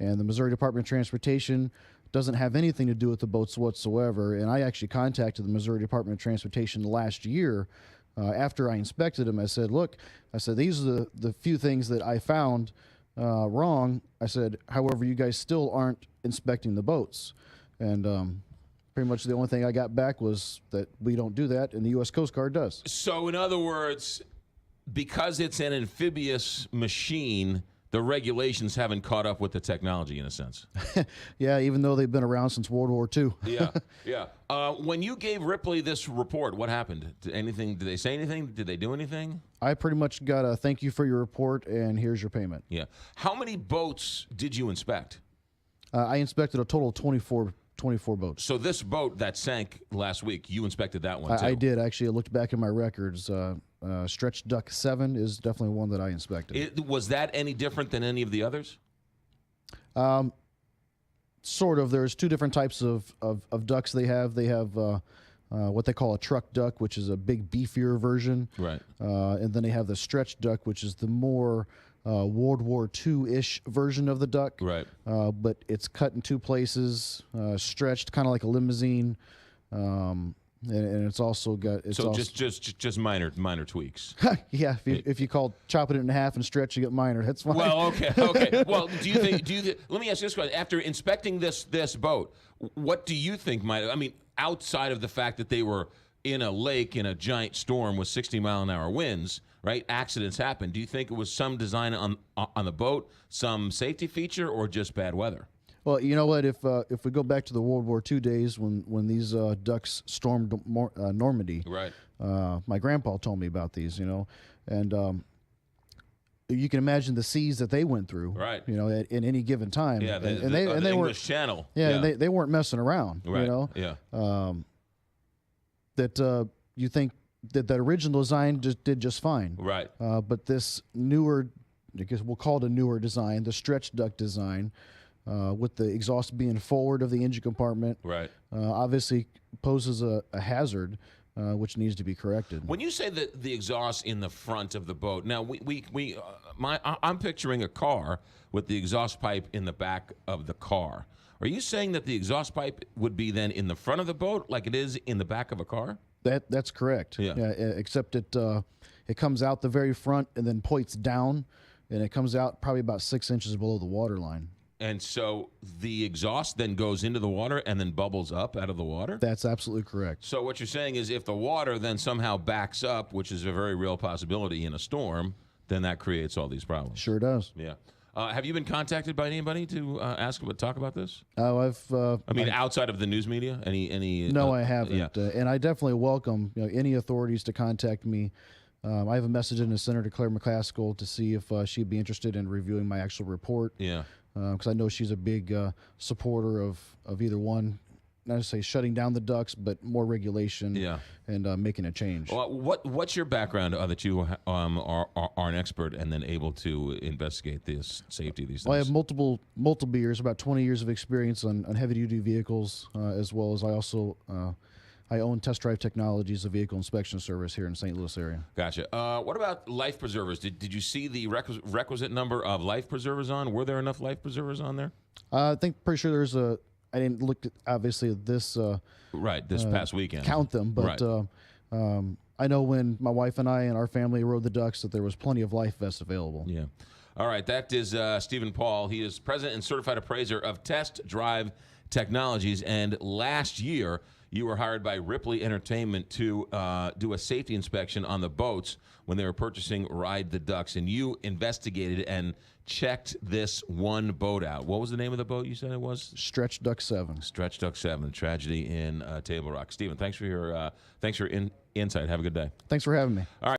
and the Missouri Department of Transportation doesn't have anything to do with the boats whatsoever. And I actually contacted the Missouri Department of Transportation last year after I inspected them. I said, look, these are the few things that I found wrong. I said, however, you guys still aren't inspecting the boats. And pretty much the only thing I got back was that we don't do that, and the U.S. Coast Guard does. So in other words, because it's an amphibious machine, the regulations haven't caught up with the technology in a sense. Yeah, even though they've been around since World War II. Yeah. When you gave Ripley this report, what happened? Did they say anything? Did they do anything? I pretty much got a thank you for your report, and here's your payment. Yeah. How many boats did you inspect? I inspected a total of 24 boats. So this boat that sank last week, you inspected that one too? I did. Actually, I looked back in my records. Stretch Duck 7 is definitely one that I inspected. Was that any different than any of the others? Sort of. There's two different types of ducks they have. They have what they call a truck duck, which is a big, beefier version. Right. And then they have the stretch duck, which is the more World War II-ish version of the duck. Right. But it's cut in two places, stretched, kind of like a limousine. And it's also got just minor tweaks. Yeah, if you call chopping it in half and stretch, you get minor. That's fine. Well, okay. Well, do you think? Let me ask you this question: after inspecting this boat, what do you think might? I mean, outside of the fact that they were in a lake in a giant storm with 60-mile-an-hour winds, right? Accidents happen. Do you think it was some design on the boat, some safety feature, or just bad weather? Well, you know what? If we go back to the World War II days when these ducks stormed Normandy, right? My grandpa told me about these, and you can imagine the seas that they went through, right? At in any given time. Yeah, they English weren't Channel. Yeah, yeah. And they weren't messing around, right? Yeah. That you think that the original design did just fine, right? But this newer, I guess we'll call it a newer design, the stretch duck design. With the exhaust being forward of the engine compartment, right? Obviously poses a hazard, which needs to be corrected. When you say that the exhaust in the front of the boat, now I'm picturing a car with the exhaust pipe in the back of the car. Are you saying that the exhaust pipe would be then in the front of the boat, like it is in the back of a car? That's correct. Yeah. Except it comes out the very front and then points down, and it comes out probably about 6 inches below the water line. And so the exhaust then goes into the water and then bubbles up out of the water? That's absolutely correct. So what you're saying is if the water then somehow backs up, which is a very real possibility in a storm, then that creates all these problems. Sure does. Yeah. Have you been contacted by anybody to talk about this? Oh, outside of the news media? Any? No, I haven't. Yeah. And I definitely welcome any authorities to contact me. I have a message in to Senator Claire McCaskill to see if she'd be interested in reviewing my actual report. Yeah. Because I know she's a big supporter of either one, not to say shutting down the ducks, but more regulation. Yeah. And making a change. Well, what's your background that you are an expert and then able to investigate this safety of these things? Well, I have multiple years, about 20 years of experience on heavy duty vehicles, as well as I own Test Drive Technologies, a vehicle inspection service here in St. Louis area. Gotcha. What about life preservers? Did you see the requisite number of life preservers on? Were there enough life preservers on there? I think pretty sure there's I didn't look at obviously this. Right, this past weekend. Count them, but right. I know when my wife and I and our family rode the ducks that there was plenty of life vests available. Yeah. All right, that is Stephen Paul. He is president and certified appraiser of Test Drive Technologies, and last year you were hired by Ripley Entertainment to do a safety inspection on the boats when they were purchasing Ride the Ducks, and you investigated and checked this one boat out. What was the name of the boat you said it was? Stretch Duck 7. Stretch Duck 7, tragedy in Table Rock. Stephen, thanks for your insight. Have a good day. Thanks for having me. All right.